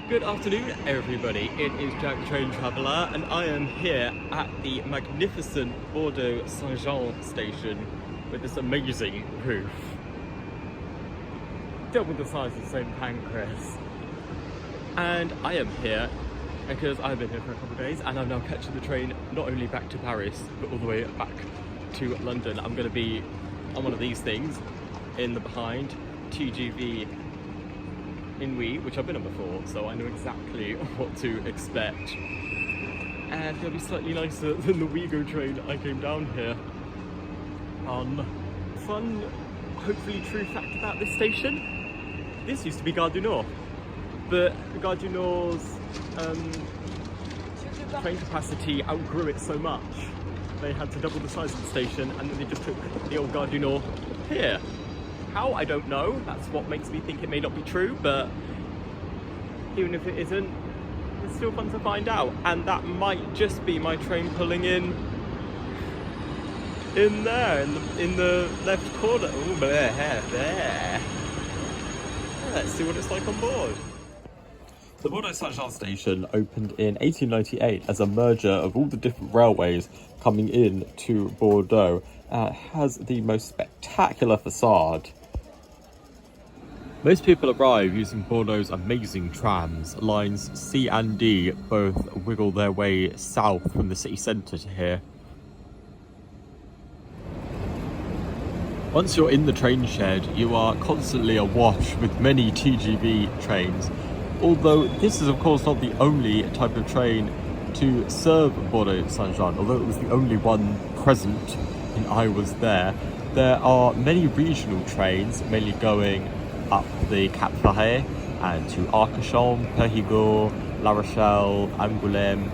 Good afternoon, everybody. It is Jack the Train Traveller, and I am here at the magnificent Bordeaux Saint-Jean station with this amazing roof. Double the size of St. Pancras. And I am here because I've been here for a couple of days and I'm now catching the train not only back to Paris, but all the way back to London. I'm going to be on one of these things in the behind, TGV in which I've been on before, so I know exactly what to expect. And it'll be slightly nicer than the Ouigo train I came down here on. Fun, hopefully true fact about this station: this used to be Gare du Nord, but Gare du Nord's train capacity outgrew it so much they had to double the size of the station, and then they just took the old Gare du Nord here. How? I don't know. That's what makes me think it may not be true, but even if it isn't, it's still fun to find out. And that might just be my train pulling in there, in the left corner. Ooh, there. Let's see what it's like on board. The Bordeaux Saint-Jean station opened in 1898 as a merger of all the different railways coming in to Bordeaux. It has the most spectacular facade. Most people arrive using Bordeaux's amazing trams. Lines C and D both wiggle their way south from the city centre to here. Once you're in the train shed, you are constantly awash with many TGV trains. Although this is of course not the only type of train to serve Bordeaux Saint-Jean, although it was the only one present when I was there. There are many regional trains, mainly going up the Cap Ferret and to Arcachon, Périgueux, La Rochelle, Angoulême.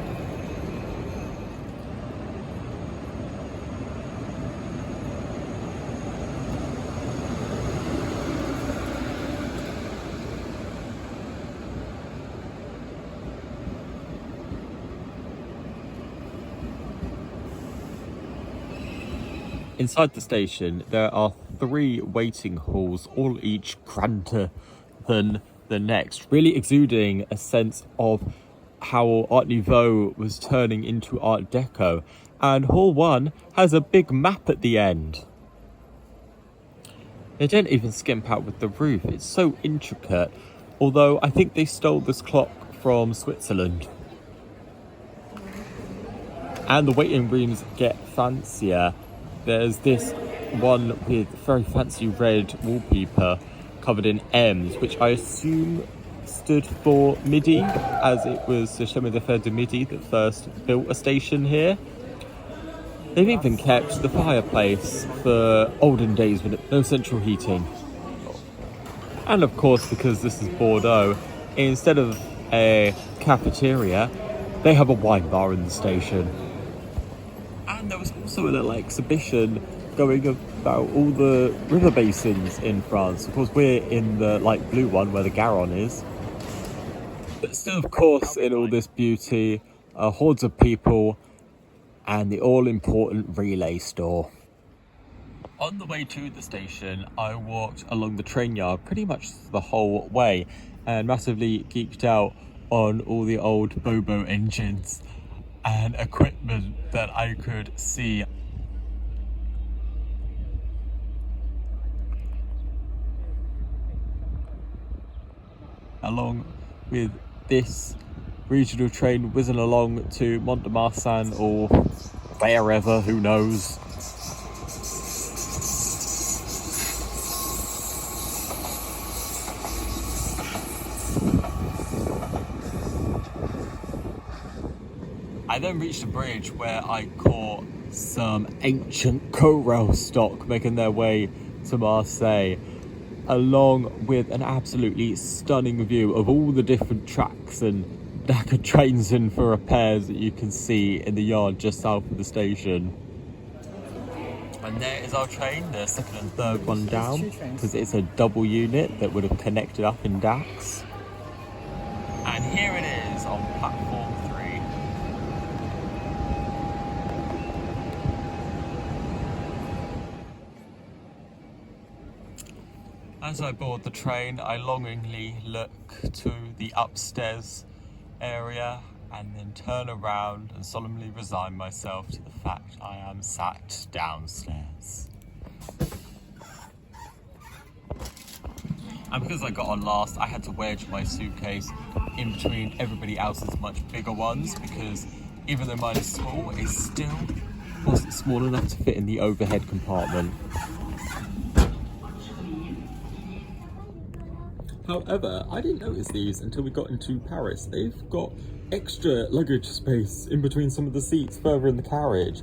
Inside the station, there are 3 waiting halls, all each grander than the next, really exuding a sense of how Art Nouveau was turning into Art Deco. And Hall 1 has a big map at the end. They don't even skimp out with the roof, it's so intricate, although I think they stole this clock from Switzerland. And the waiting rooms get fancier. There's this one with very fancy red wallpaper covered in M's, which I assume stood for Midi, as it was the Chemin de Fer de Midi that first built a station here. They've even kept the fireplace for olden days when no central heating. And of course, because this is Bordeaux, instead of a cafeteria, they have a wine bar in the station. And there was also a little exhibition going about all the river basins in France. Of course, we're in the light blue one where the Garonne is. But still, of course, in all this beauty, hordes of people and the all-important relay store. On the way to the station, I walked along the train yard pretty much the whole way and massively geeked out on all the old Bobo engines and equipment that I could see. Along with this regional train whizzing along to Mont-de-Marsan or wherever, who knows. I then reached a bridge where I caught some ancient corail stock making their way to Marseille, along with an absolutely stunning view of all the different tracks and knackered trains in for repairs that you can see in the yard just south of the station. And there is our train, the second and third one down, because it's a double unit that would have connected up in Dax. And here it is on platform 3. As I board the train, I longingly look to the upstairs area and then turn around and solemnly resign myself to the fact I am sat downstairs. And because I got on last, I had to wedge my suitcase in between everybody else's much bigger ones, because even though mine is small, it still wasn't small enough to fit in the overhead compartment. However, I didn't notice these until we got into Paris. They've got extra luggage space in between some of the seats further in the carriage,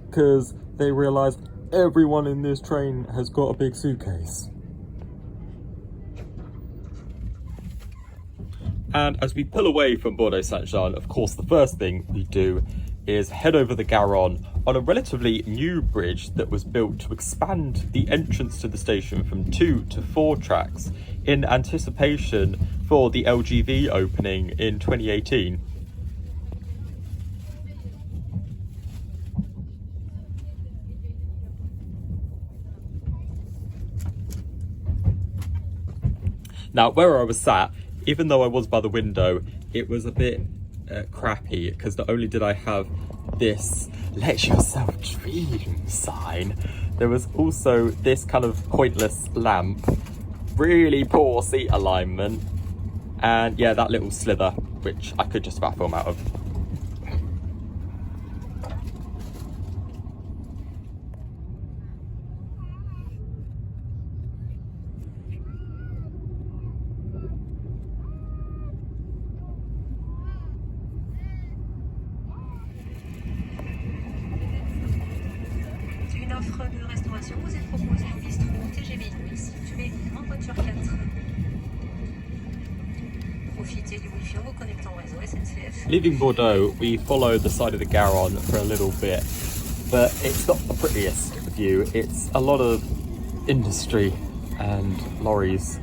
because they realised everyone in this train has got a big suitcase. And as we pull away from Bordeaux Saint-Jean, of course, the first thing we do is head over the Garonne on a relatively new bridge that was built to expand the entrance to the station from 2 to 4 tracks in anticipation for the LGV opening in 2018. Now, where I was sat, even though I was by the window, it was a bit crappy, because not only did I have this "let yourself dream" sign, there was also this kind of pointless lamp, really poor seat alignment, and yeah, that little slither, which I could just about film out of. Une offre de restauration vous est proposée au bistrot TGV situé en voiture 4. Profitez du Wi-Fi en vous connectant au réseau SNCF. Leaving Bordeaux, we follow the side of the Garonne for a little bit, but it's not the prettiest view. It's a lot of industry and lorries.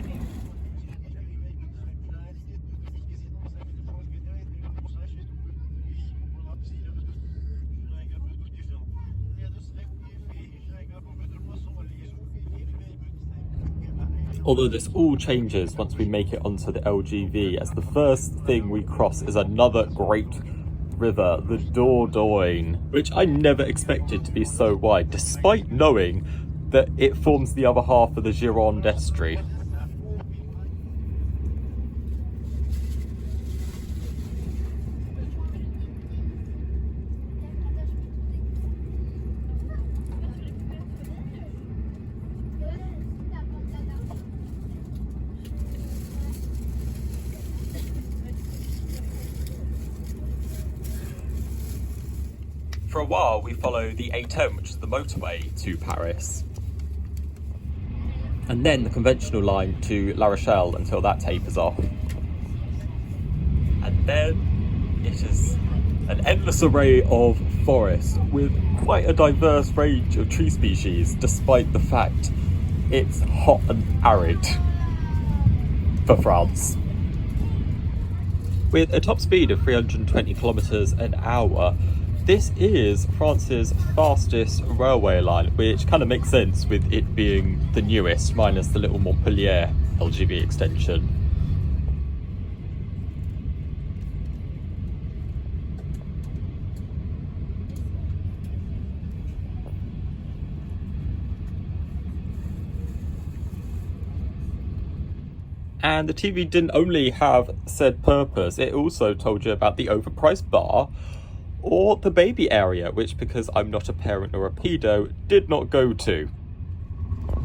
Although this all changes once we make it onto the LGV, as the first thing we cross is another great river, the Dordogne, which I never expected to be so wide, despite knowing that it forms the other half of the Gironde estuary. For a while, we follow the A10, which is the motorway to Paris, and then the conventional line to La Rochelle until that tapers off. And then it is an endless array of forests with quite a diverse range of tree species, despite the fact it's hot and arid for France. With a top speed of 320 kilometers an hour, this is France's fastest railway line, which kind of makes sense with it being the newest, minus the little Montpellier LGV extension. And the TV didn't only have said purpose, it also told you about the overpriced bar, or the baby area, which, because I'm not a parent or a pedo, did not go to.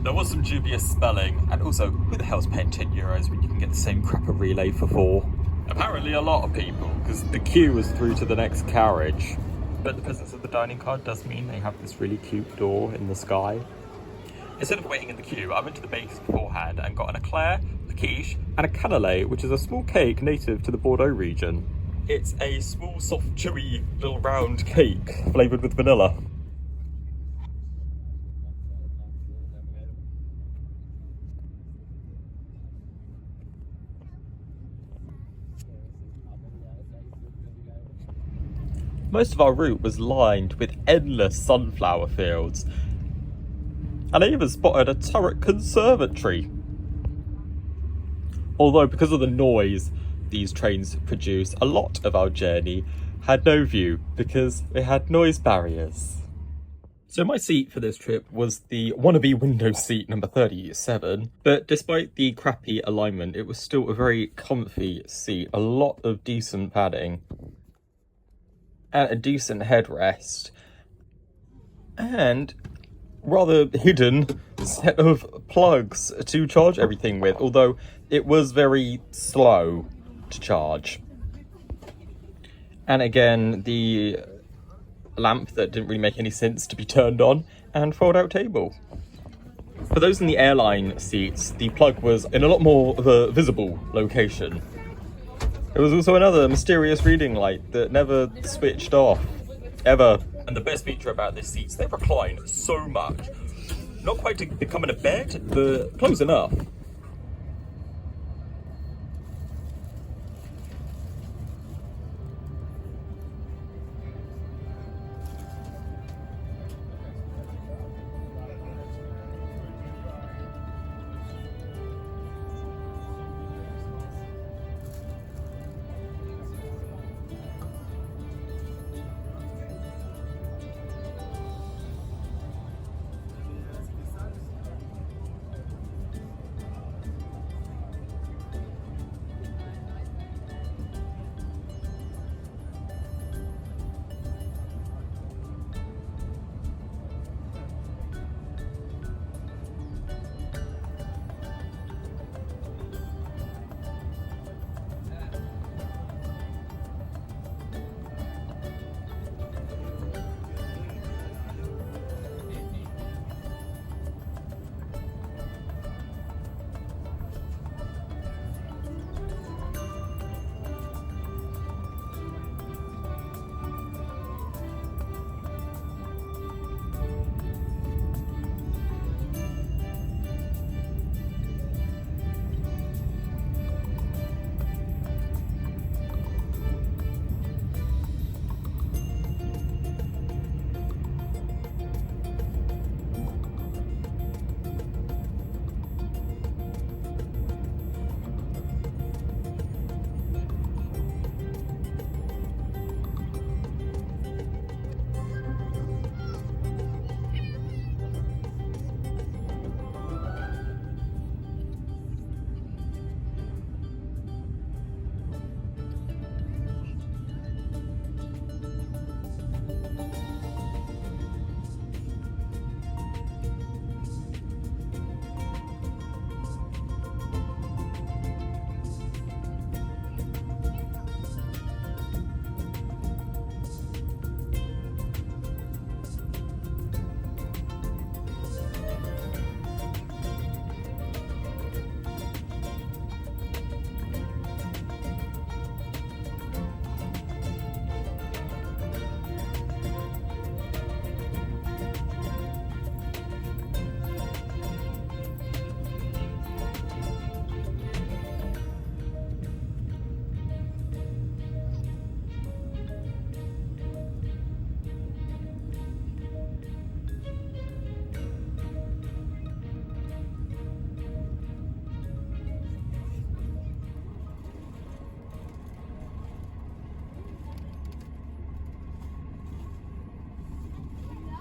There was some dubious spelling, and also, who the hell's paying €10 when you can get the same crap at Relay for 4? Apparently a lot of people, because the queue was through to the next carriage. But the presence of the dining car does mean they have this really cute door in the sky. Instead of waiting in the queue, I went to the bakery beforehand and got an eclair, a quiche, and a cannelé, which is a small cake native to the Bordeaux region. It's a small, soft, chewy, little round cake flavoured with vanilla. Most of our route was lined with endless sunflower fields, and I even spotted a turret conservatory. Although because of the noise these trains produce, a lot of our journey had no view because it had noise barriers. So my seat for this trip was the wannabe window seat number 37, but despite the crappy alignment, it was still a very comfy seat, a lot of decent padding, and a decent headrest, and rather hidden set of plugs to charge everything with, although it was very slow to charge. And again, the lamp that didn't really make any sense to be turned on, and fold-out table. For those in the airline seats, the plug was in a lot more of a visible location. There was also another mysterious reading light that never switched off, ever. And the best feature about this seat is they recline so much. Not quite to becoming a bed, but close enough.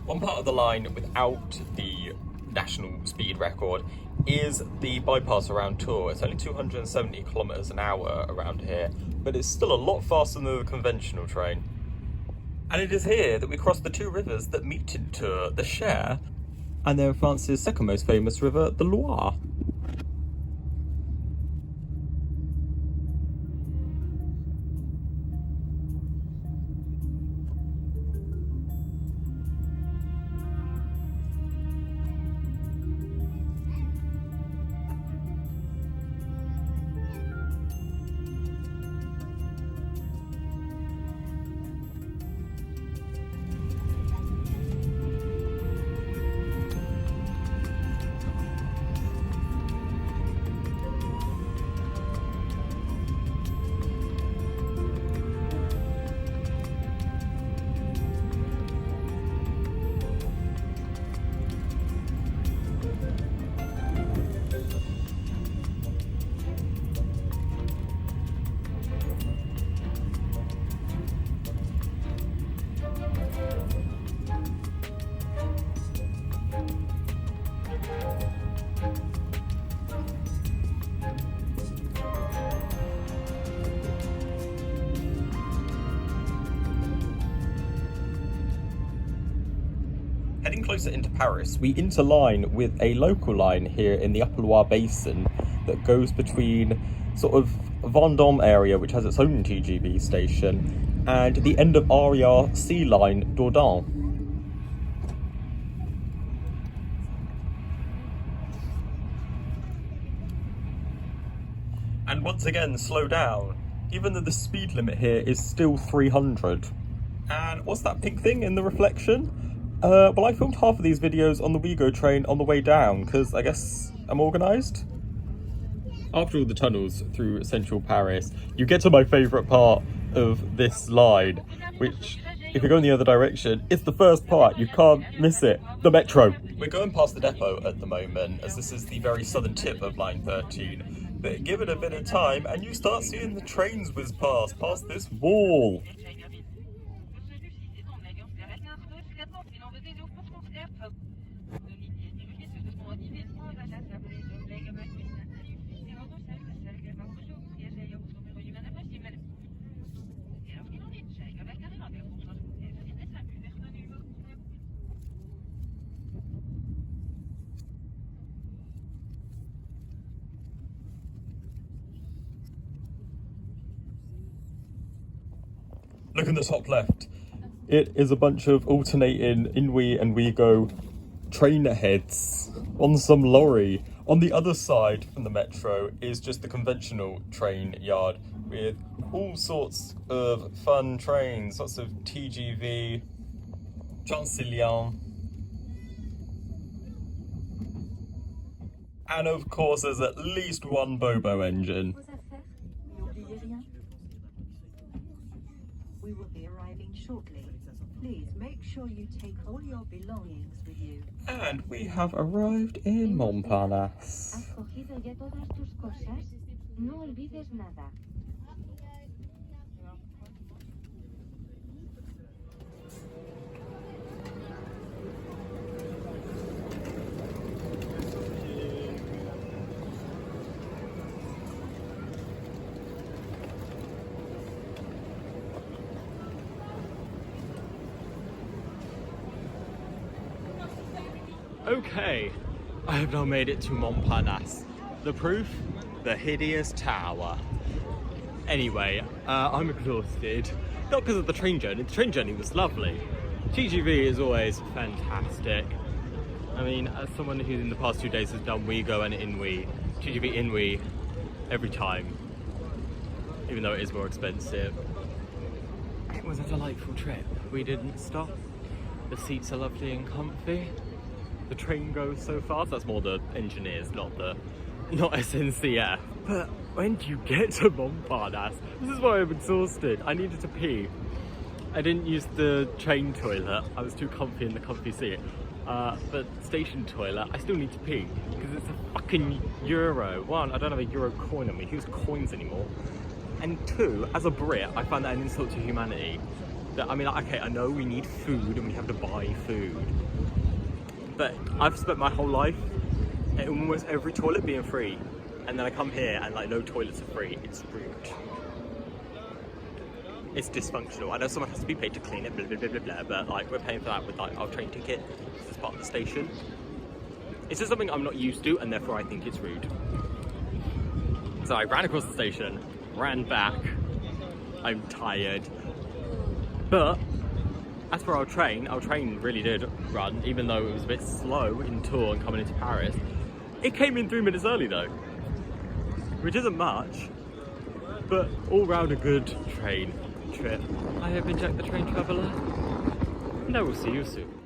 One part of the line without the national speed record is the bypass around Tours. It's only 270 kilometers an hour around here, but it's still a lot faster than the conventional train. And it is here that we cross the two rivers that meet in Tours, the Cher, and then France's second most famous river, the Loire. getting closer into Paris, we interline with a local line here in the Upper Loire Basin that goes between sort of Vendôme area, which has its own TGV station, and the end of RER C line Dordogne. And once again, slow down, even though the speed limit here is still 300. And what's that pink thing in the reflection? Well, I filmed half of these videos on the WeGo train on the way down, because I guess I'm organised. After all the tunnels through central Paris, you get to my favourite part of this line, which, if you're going the other direction, it's the first part, you can't miss it, the metro. We're going past the depot at the moment, as this is the very southern tip of line 13, but give it a bit of time and you start seeing the trains whiz past this wall. Look in the top left. It is a bunch of alternating Inouï and WeGo train heads on some lorry. On the other side from the metro is just the conventional train yard with all sorts of fun trains, lots of TGV, Transilien, and of course there's at least one Bobo engine. We will be arriving shortly. Please make sure you take all your belongings with you. And we have arrived in Montparnasse. ¿Has cogido ya todas tus cosas? No olvides nada. Okay, I have now made it to Montparnasse. The proof? The hideous tower. Anyway, I'm exhausted. Not because of the train journey. The train journey was lovely. TGV is always fantastic. I mean, as someone who in the past 2 days has done WeGo and Inouï, TGV Inouï every time, even though it is more expensive. It was a delightful trip. We didn't stop. The seats are lovely and comfy. The train goes so fast. That's more the engineers, not SNCF. But when do you get to Montparnasse? This is why I'm exhausted. I needed to pee. I didn't use the train toilet. I was too comfy in the comfy seat. But station toilet, I still need to pee because it's a fucking euro. One, I don't have a euro coin on me. Who uses coins anymore? And two, as a Brit, I find that an insult to humanity. That, I mean, okay, I know we need food and we have to buy food. But I've spent my whole life at almost every toilet being free, and then I come here and like no toilets are free. It's rude. It's dysfunctional. I know someone has to be paid to clean it, blah blah blah blah blah, but like we're paying for that with like our train ticket. This is part of the station. It's just something I'm not used to, and therefore I think it's rude. So I ran across the station, ran back. I'm tired, but as for our train really did run, even though it was a bit slow in Tours and coming into Paris. It came in 3 minutes early though, which isn't much, but all round a good train trip. I have been Jack the Train Traveller, and I will see you soon.